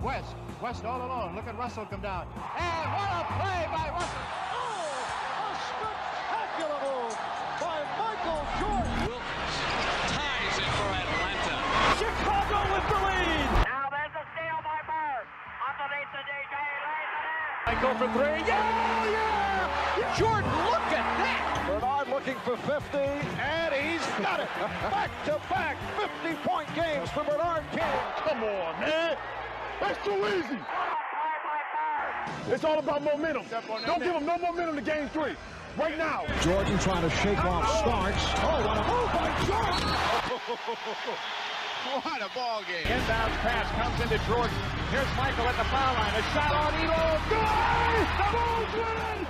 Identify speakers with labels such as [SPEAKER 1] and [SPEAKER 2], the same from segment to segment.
[SPEAKER 1] West all alone. Look at Russell come down. And what a play by Russell.
[SPEAKER 2] Oh, a spectacular move by Michael Jordan.
[SPEAKER 3] Ties it for Atlanta.
[SPEAKER 2] Chicago with the lead.
[SPEAKER 4] Now there's a steal by Bird. Underneath the DJ, lays it in.
[SPEAKER 2] Michael for three. Yeah!
[SPEAKER 1] Jordan, look at that.
[SPEAKER 2] Bernard looking for 50, and he's got it. Back-to-back 50-point games for Bernard King.
[SPEAKER 5] Come on, man. That's too easy. It's all about momentum. Don't give them no momentum to game 3. Right now.
[SPEAKER 6] Jordan trying to shake off Starks. Oh, what a move by Jordan.
[SPEAKER 1] What a ball game.
[SPEAKER 2] Inbound pass comes into Jordan. Here's Michael at the foul line. A shot on Elo. Good! The Bulls win!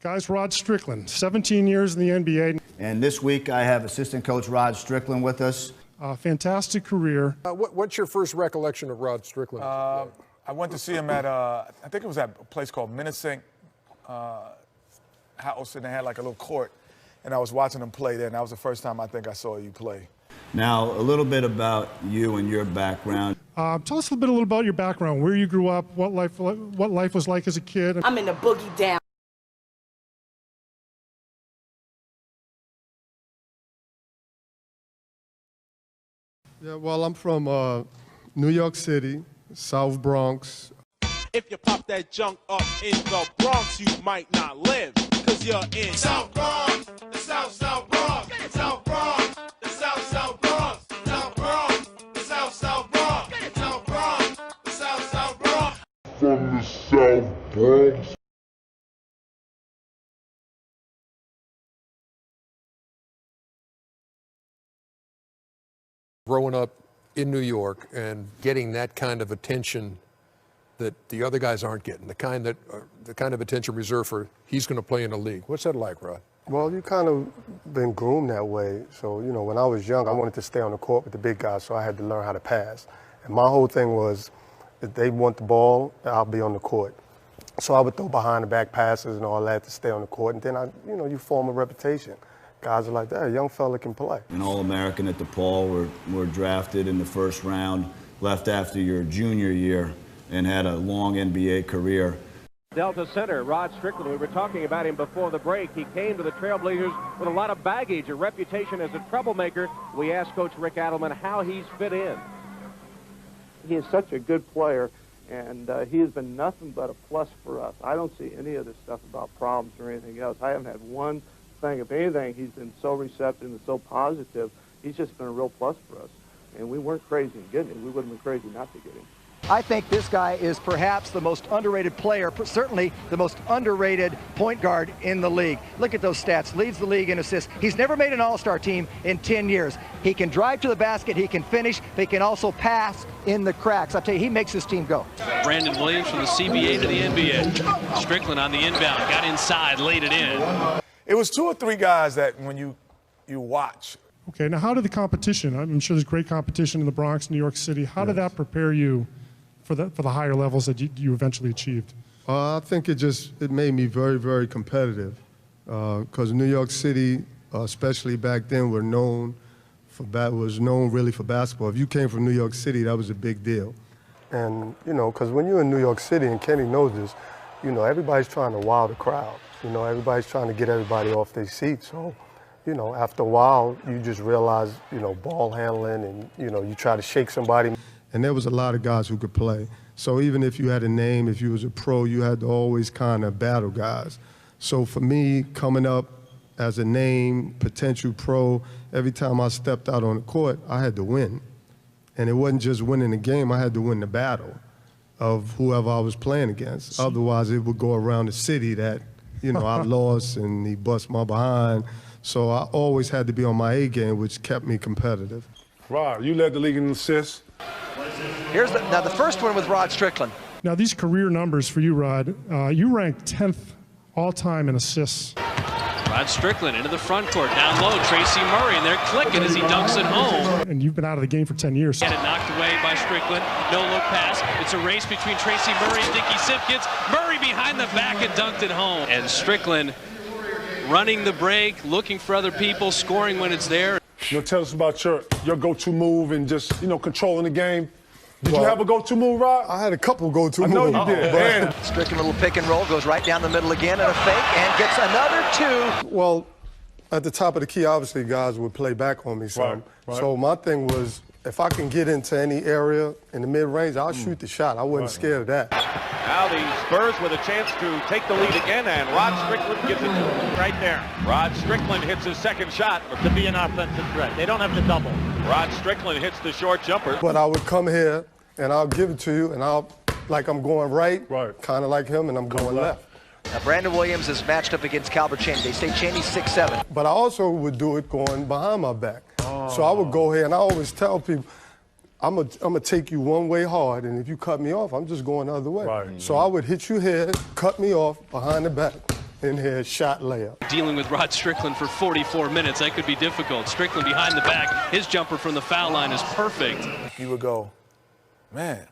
[SPEAKER 7] Guys, Rod Strickland, 17 years in the NBA.
[SPEAKER 8] And this week I have assistant coach Rod Strickland with us.
[SPEAKER 7] Fantastic career.
[SPEAKER 9] What's your first recollection of Rod Strickland?
[SPEAKER 10] I went to see him at, I think it was at a place called Minnesink House, and they had like a little court, and I was watching him play there, and that was the first time I think I saw you play.
[SPEAKER 8] Now, a little bit about you and your background.
[SPEAKER 7] Tell us a little about your background, where you grew up, what life was like as a kid.
[SPEAKER 11] I'm in the boogie down.
[SPEAKER 12] Yeah, well, I'm from New York City, South Bronx.
[SPEAKER 13] If you pop that junk up in the Bronx, you might not live, because you're in South Bronx, the South Bronx, South Bronx, the South Bronx, South Bronx, the South Bronx, South Bronx, the South Bronx.
[SPEAKER 5] From the South Bronx.
[SPEAKER 9] Growing up in New York and getting that kind of attention that the other guys aren't getting, the kind of attention reserved for he's going to play in the league. What's that like, Rod?
[SPEAKER 12] Well, you kind of been groomed that way. So, you know, when I was young, I wanted to stay on the court with the big guys, so I had to learn how to pass. And my whole thing was, if they want the ball, I'll be on the court. So I would throw behind the back passes and all that to stay on the court. And then, you form a reputation. Guys are like, that young fella can play.
[SPEAKER 8] An All-American at DePaul, were drafted in the first round, left after your junior year, and had a long NBA career.
[SPEAKER 14] Delta center, Rod Strickland, we were talking about him before the break. He came to the Trailblazers with a lot of baggage, a reputation as a troublemaker. We asked Coach Rick Adelman how he's fit in.
[SPEAKER 15] He is such a good player, and he has been nothing but a plus for us. I don't see any of this stuff about problems or anything else. I haven't had one thing. If anything, he's been so receptive and so positive. He's just been a real plus for us. And we weren't crazy in getting him. We wouldn't have been crazy not to get him.
[SPEAKER 16] I think this guy is perhaps the most underrated player, certainly the most underrated point guard in the league. Look at those stats. Leads the league in assists. He's never made an all-star team in 10 years. He can drive to the basket, he can finish, but he can also pass in the cracks. I'll tell you, he makes his team go.
[SPEAKER 3] Brandon Williams from the CBA to the NBA. Strickland on the inbound, got inside, laid it in.
[SPEAKER 10] It was 2 or 3 guys that when you watch.
[SPEAKER 7] Okay, now how did the competition, I'm sure there's great competition in the Bronx, New York City. How did that prepare you for the higher levels that you eventually achieved?
[SPEAKER 12] I think it made me very, very competitive because New York City, especially back then, was known really for basketball. If you came from New York City, that was a big deal. And, because when you're in New York City, and Kenny knows this, everybody's trying to wow the crowd. Everybody's trying to get everybody off their seats. So, after a while, you just realize, ball handling and, you try to shake somebody. And there was a lot of guys who could play. So even if you had a name, if you was a pro, you had to always kind of battle guys. So for me, coming up as a name, potential pro, every time I stepped out on the court, I had to win. And it wasn't just winning the game, I had to win the battle of whoever I was playing against. Otherwise, it would go around the city that, I lost and he bust my behind. So I always had to be on my A game, which kept me competitive.
[SPEAKER 5] Rod, you led the league in assists.
[SPEAKER 16] Here's now the first one with Rod Strickland.
[SPEAKER 7] Now these career numbers for you, Rod, you ranked 10th all-time in assists.
[SPEAKER 3] Rod Strickland into the front court, down low, Tracy Murray, and they're clicking as he dunks it home.
[SPEAKER 7] And you've been out of the game for 10 years.
[SPEAKER 3] Had it knocked away by Strickland, no look pass. It's a race between Tracy Murray and Dickie Simpkins. Murray behind the back and dunked it home. And Strickland running the break, looking for other people, scoring when it's there.
[SPEAKER 5] tell us about your go-to move and just, controlling the game. Did you have a go-to move, Rod?
[SPEAKER 12] I had a couple go-to moves.
[SPEAKER 5] I know you did.
[SPEAKER 16] Strickland, little pick and roll, goes right down the middle again and a fake, and gets another 2.
[SPEAKER 12] Well, at the top of the key, obviously, guys would play back on me some.
[SPEAKER 5] Right.
[SPEAKER 12] So my thing was, if I can get into any area in the mid-range, I'll shoot the shot. I wasn't scared of that.
[SPEAKER 2] Now the Spurs with a chance to take the lead again, and Rod Strickland gives it to him. Right there. Rod Strickland hits his second shot.
[SPEAKER 1] To be an offensive threat. They don't have to double.
[SPEAKER 2] Rod Strickland hits the short jumper.
[SPEAKER 12] But I would come here, and I'll give it to you, and I'm going right. Kind of like him, and I'm going left.
[SPEAKER 16] Now, Brandon Williams is matched up against Calbert Chaney. They say Chaney's 6'7".
[SPEAKER 12] But I also would do it going behind my back. So I would go here, and I always tell people, I'm gonna take you one way hard, and if you cut me off, I'm just going the other way. So I would hit you here, cut me off behind the back, in here, shot layup.
[SPEAKER 3] Dealing with Rod Strickland for 44 minutes, that could be difficult. Strickland behind the back, his jumper from the foul line is perfect.
[SPEAKER 10] You would go, man,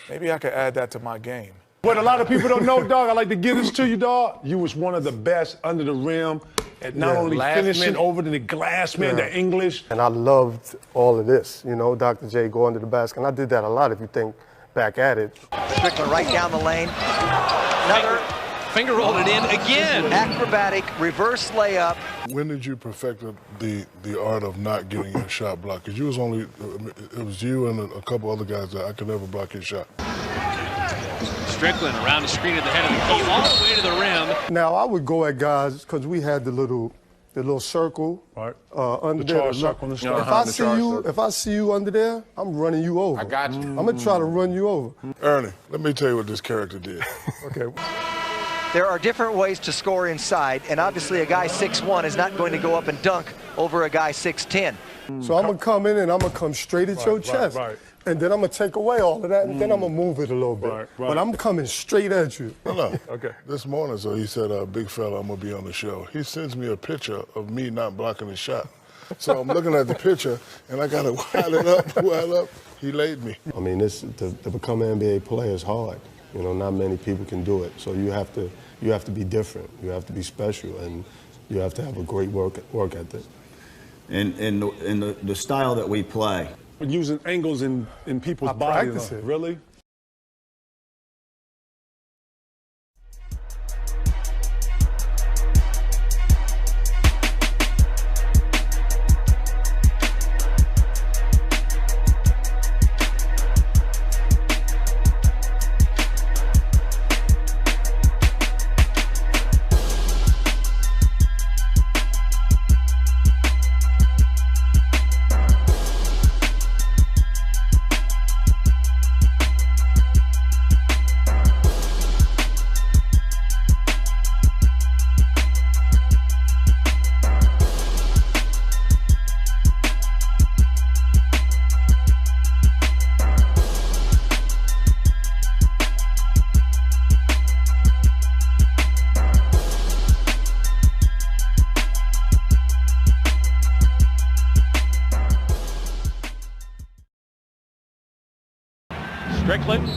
[SPEAKER 10] maybe I could add that to my game.
[SPEAKER 5] What a lot of people don't know, dog, I like to give this to you, dog. You was one of the best under the rim at not only finishing over the glass man, the English.
[SPEAKER 12] And I loved all of this, Dr. J, go under the basket. And I did that a lot if you think back at it.
[SPEAKER 16] Strickland right down the lane. Another.
[SPEAKER 3] Finger rolled it in again.
[SPEAKER 16] Acrobatic reverse layup.
[SPEAKER 11] When did you perfect the art of not getting your shot blocked? Because it was you and a couple other guys that I could never block your shot.
[SPEAKER 3] Strickland around the screen at the head of the key, all the way to the rim.
[SPEAKER 12] Now, I would go at guys, because we had the little circle under there. If I see you under there, I'm running you over.
[SPEAKER 9] I got you.
[SPEAKER 12] I'm going to try to run you over.
[SPEAKER 11] Ernie, let me tell you what this character did.
[SPEAKER 12] Okay.
[SPEAKER 16] There are different ways to score inside, and obviously a guy 6'1" is not going to go up and dunk over a guy 6'10".
[SPEAKER 12] So I'm going to come in and I'm going to come straight at your chest. And then I'm going to take away all of that, and then I'm going to move it a little bit. But I'm coming straight at you.
[SPEAKER 11] No. Okay. This morning, so he said, big fella, I'm going to be on the show. He sends me a picture of me not blocking the shot. So I'm looking at the picture, and I got to while up. He laid me.
[SPEAKER 12] I mean, to become an NBA player is hard. Not many people can do it. So you have to be different. You have to be special, and you have to have a great work ethic.
[SPEAKER 8] And the style that we play.
[SPEAKER 5] Using angles in people's bodies. Really?
[SPEAKER 2] Strickland,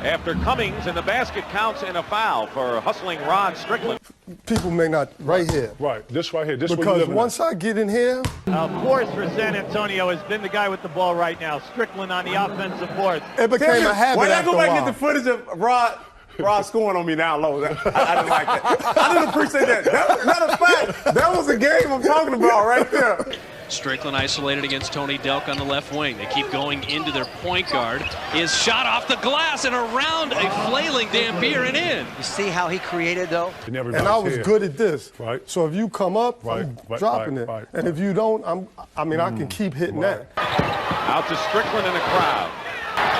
[SPEAKER 2] after Cummings, and the basket counts in a foul for hustling Rod Strickland.
[SPEAKER 12] People may not, right here.
[SPEAKER 5] Right, this right here. This
[SPEAKER 12] because once I get in here.
[SPEAKER 1] Fourth for San Antonio has been the guy with the ball right now. Strickland on the offensive board.
[SPEAKER 12] It became a habit.
[SPEAKER 17] Why not
[SPEAKER 12] after
[SPEAKER 17] go back
[SPEAKER 12] a
[SPEAKER 17] and get the footage of Rod scoring on me now, low? I didn't like that. I didn't appreciate that. Matter of fact, that was the game I'm talking about right there.
[SPEAKER 3] Strickland isolated against Tony Delk on the left wing. They keep going into their point guard. His shot off the glass and around a flailing Dampier and in.
[SPEAKER 16] You see how he created, though?
[SPEAKER 12] And I was good at this. Right. So if you come up, I'm dropping it. And if you don't, I can keep hitting that.
[SPEAKER 2] Out to Strickland in the crowd.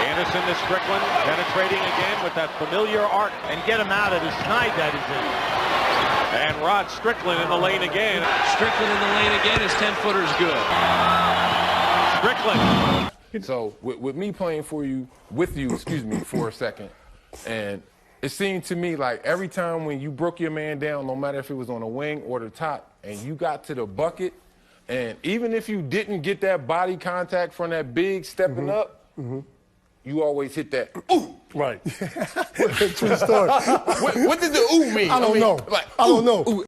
[SPEAKER 2] Anderson to Strickland, penetrating again with that familiar arc.
[SPEAKER 1] And get him out of the snide that is in.
[SPEAKER 2] And Rod Strickland in the lane again.
[SPEAKER 3] Strickland in the lane again. His 10-footer's good.
[SPEAKER 2] Strickland.
[SPEAKER 18] So with me playing with you, for a second, and it seemed to me like every time when you broke your man down, no matter if it was on the wing or the top, and you got to the bucket, and even if you didn't get that body contact from that big stepping up, you always hit that ooh.
[SPEAKER 5] Right.
[SPEAKER 12] True story.
[SPEAKER 18] What does the ooh mean?
[SPEAKER 12] I don't know.
[SPEAKER 18] Like,
[SPEAKER 12] I don't know.
[SPEAKER 18] Ooh.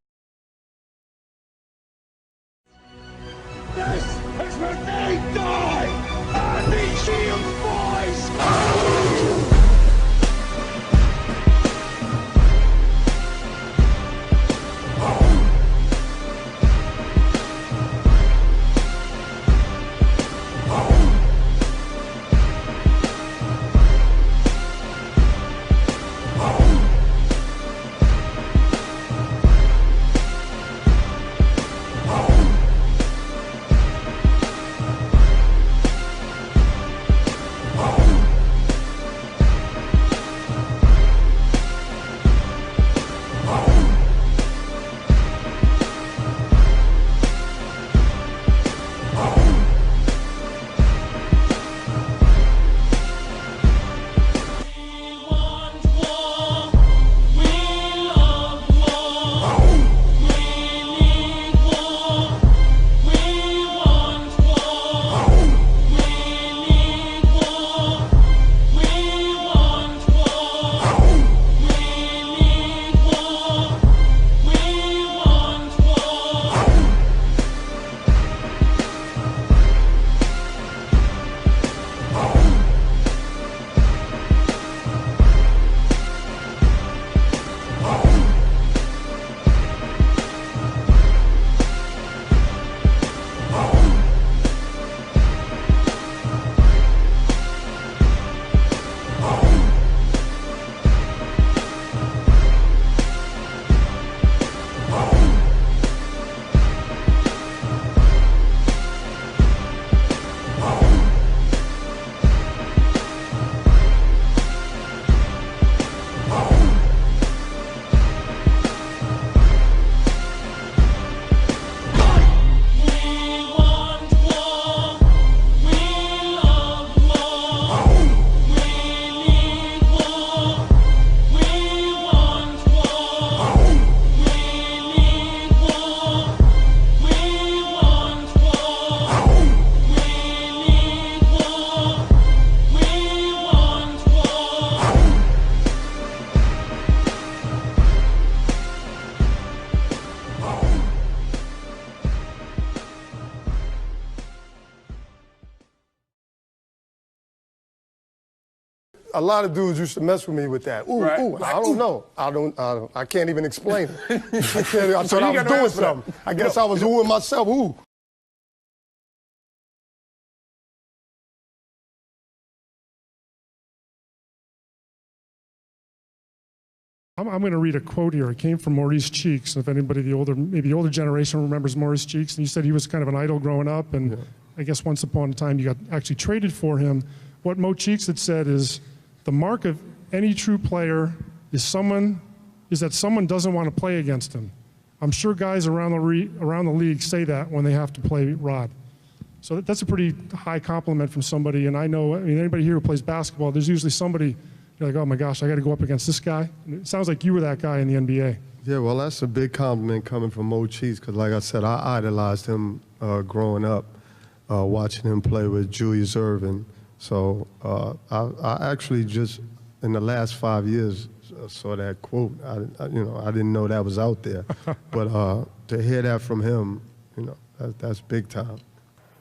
[SPEAKER 12] a lot of dudes used to mess with me with that. Ooh,
[SPEAKER 17] Right.
[SPEAKER 12] ooh,
[SPEAKER 17] Like,
[SPEAKER 12] I don't know. I can't even explain it. I thought I was doing something. I guess I was oohing myself, ooh.
[SPEAKER 7] I'm going to read a quote here. It came from Maurice Cheeks. If anybody, maybe the older generation remembers Maurice Cheeks, and he said he was kind of an idol growing up, and I guess once upon a time you got actually traded for him. What Mo Cheeks had said is, the mark of any true player is that someone doesn't want to play against him. I'm sure guys around the league say that when they have to play Rod. So that's a pretty high compliment from somebody, and I know, anybody here who plays basketball, there's usually somebody, you're like, oh my gosh, I got to go up against this guy. And it sounds like you were that guy in the NBA.
[SPEAKER 12] Yeah, well, that's a big compliment coming from Mo Cheeks, because like I said, I idolized him growing up, watching him play with Julius Erving. So I actually just, in the last 5 years, saw that quote. I didn't know that was out there. But to hear that from him, that's big time.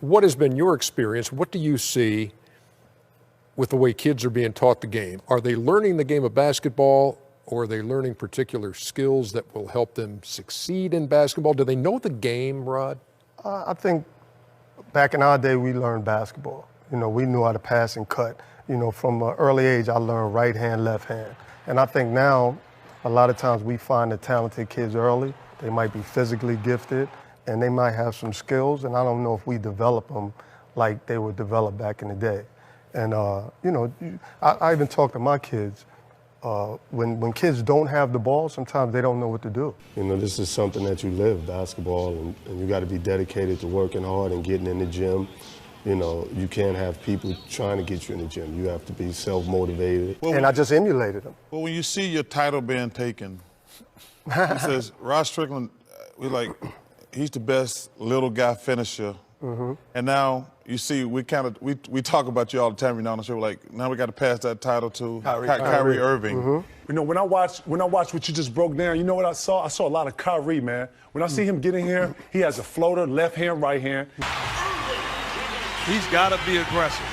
[SPEAKER 9] What has been your experience? What do you see with the way kids are being taught the game? Are they learning the game of basketball, or are they learning particular skills that will help them succeed in basketball? Do they know the game, Rod?
[SPEAKER 12] I think back in our day, we learned basketball. We knew how to pass and cut. From an early age, I learned right hand, left hand. And I think now, a lot of times we find the talented kids early. They might be physically gifted, and they might have some skills, and I don't know if we develop them like they were developed back in the day. And, I even talk to my kids. When kids don't have the ball, sometimes they don't know what to do. This is something that you live, basketball, and you got to be dedicated to working hard and getting in the gym. You can't have people trying to get you in the gym. You have to be self-motivated. And I just emulated them.
[SPEAKER 11] Well, when you see your title being taken, it says, Rod Strickland, he's the best little guy finisher. And now you see, we talk about you all the time. On the show, now we got to pass that title to Kyrie Irving.
[SPEAKER 5] When I watch what you just broke down, you know what I saw? I saw a lot of Kyrie, man. When I see him get in here, he has a floater, left hand, right hand.
[SPEAKER 1] He's got to be aggressive.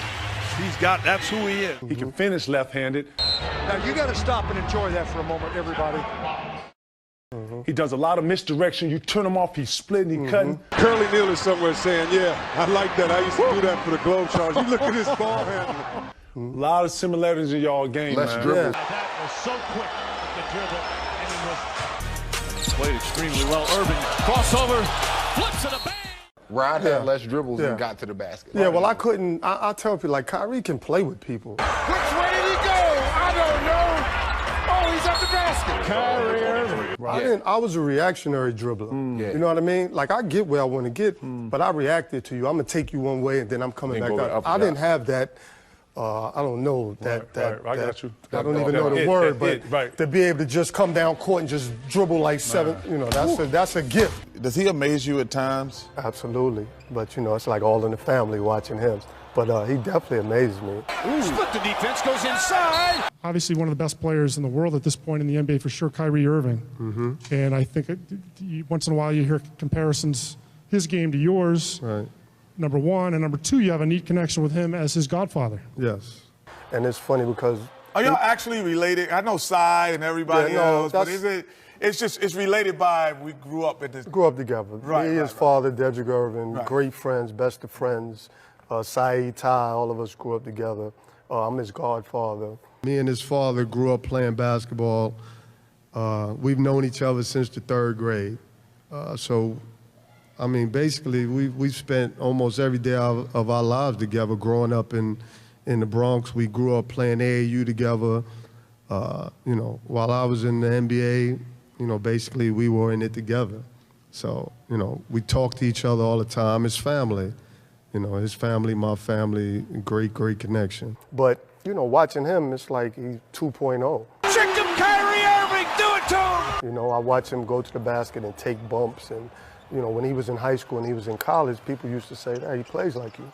[SPEAKER 1] That's who he is.
[SPEAKER 5] He can finish left-handed.
[SPEAKER 16] Now you got to stop and enjoy that for a moment, everybody.
[SPEAKER 5] He does a lot of misdirection. You turn him off, he's splitting, he's cutting.
[SPEAKER 19] Curly Neal is somewhere saying, yeah, I like that. I used to do that for the Globetrotters. You look at this ball handle.
[SPEAKER 5] A lot of similarities in y'all game, man.
[SPEAKER 19] Dribble.
[SPEAKER 1] That was so quick, the dribble, and he was played extremely well. Irving, crossover, flips it a bang.
[SPEAKER 18] Rod had less dribbles and got to the basket.
[SPEAKER 12] Yeah, well, I couldn't. I tell people, Kyrie can play with people.
[SPEAKER 19] Which way did he go? I don't know. Oh, he's at the basket. Kyrie Irving.
[SPEAKER 12] I was a reactionary dribbler. You know what I mean? I get where I want to get, but I reacted to you. I'm going to take you one way, and then I'm coming back up. I didn't have that. I don't know that.
[SPEAKER 5] I got you.
[SPEAKER 12] I don't even know the word, but to be able to just come down court and just dribble like seven, that's a gift.
[SPEAKER 11] Does he amaze you at times?
[SPEAKER 12] Absolutely, but it's like all in the family watching him. But he definitely amazed me.
[SPEAKER 1] Split the defense, goes inside.
[SPEAKER 7] Obviously one of the best players in the world at this point in the NBA for sure, Kyrie Irving. And I think once in a while you hear comparisons, his game to yours.
[SPEAKER 12] Right.
[SPEAKER 7] Number one, and number two, you have a neat connection with him as his godfather.
[SPEAKER 12] Yes, and it's funny because
[SPEAKER 10] are y'all actually related? I know Cy and everybody else, but it's related by we grew up in this.
[SPEAKER 12] Grew up together.
[SPEAKER 10] Right.
[SPEAKER 12] Me, his father, Dedrick Irving, great friends, best of friends. Saeed, Ty, all of us grew up together. I'm his godfather. Me and his father grew up playing basketball. We've known each other since the 3rd grade. Basically, we've spent almost every day of our lives together growing up in the Bronx. We grew up playing AAU together. While I was in the NBA, basically we were in it together. So, we talk to each other all the time. It's family. His family, my family, great connection. But, watching him, it's like he's 2.0.
[SPEAKER 1] Trick him, Kyrie Irving, do it to him!
[SPEAKER 12] I watch him go to the basket and take bumps. And, when he was in high school and he was in college, people used to say, hey, he plays like you.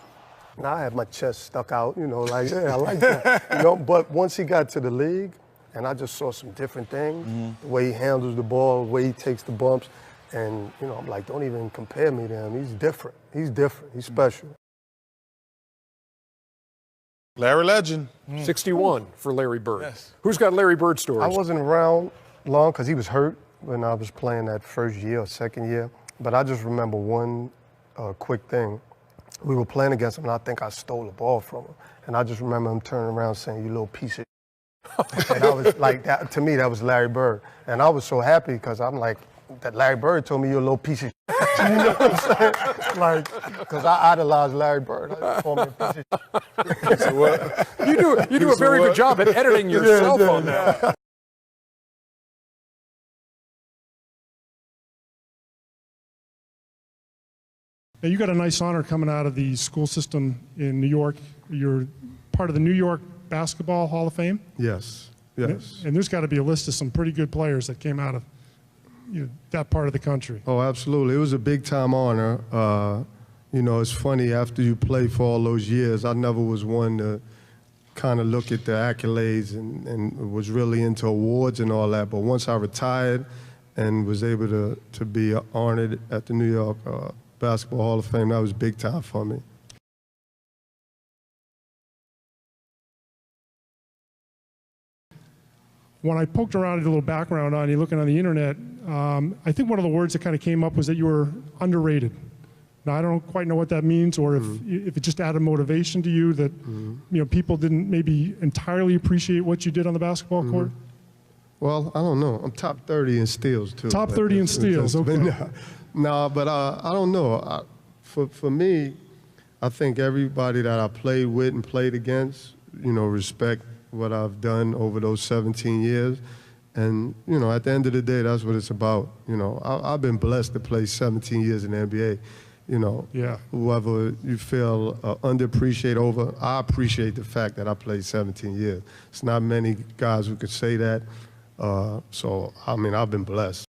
[SPEAKER 12] Now I have my chest stuck out, yeah, I like that. But once he got to the league, and I just saw some different things, the way he handles the ball, the way he takes the bumps. And, I'm like, don't even compare me to him. He's different. He's different. He's special.
[SPEAKER 11] Larry Legend.
[SPEAKER 9] 61 for Larry Bird.
[SPEAKER 11] Yes.
[SPEAKER 9] Who's got Larry Bird stories?
[SPEAKER 12] I wasn't around long because he was hurt when I was playing that first year or second year. But I just remember one quick thing. We were playing against him, and I think I stole the ball from him. And I just remember him turning around saying, "You little piece of shit." And I was like, that, to me, that was Larry Bird. And I was so happy because I'm like, that Larry Bird told me you're a little piece of shit. You know what I'm saying? Like, because I idolized Larry Bird. I called me a piece of shit.
[SPEAKER 9] You do a very good job at editing yourself on that.
[SPEAKER 7] Now, you got a nice honor coming out of the school system in New York. You're part of the New York Basketball Hall of Fame?
[SPEAKER 12] Yes, yes.
[SPEAKER 7] And there's got to be a list of some pretty good players that came out of that part of the country.
[SPEAKER 12] Oh, absolutely. It was a big-time honor. You know, it's funny, after you play for all those years, I never was one to kind of look at the accolades and was really into awards and all that. But once I retired and was able to be honored at the New York Basketball Hall of Fame, that was big time for me.
[SPEAKER 7] When I poked around, did a little background on you, looking on the internet, I think one of the words that kind of came up was that you were underrated. Now, I don't quite know what that means, or if it just added motivation to you that people didn't maybe entirely appreciate what you did on the basketball court.
[SPEAKER 12] Well, I don't know. I'm top 30 in steals too.
[SPEAKER 7] Top 30 in steals. Okay.
[SPEAKER 12] No, but I don't know. For me, I think everybody that I played with and played against, respect what I've done over those 17 years. And, at the end of the day, that's what it's about. I've been blessed to play 17 years in the NBA. Whoever you feel underappreciate over, I appreciate the fact that I played 17 years. It's not many guys who could say that. So, I mean, I've been blessed.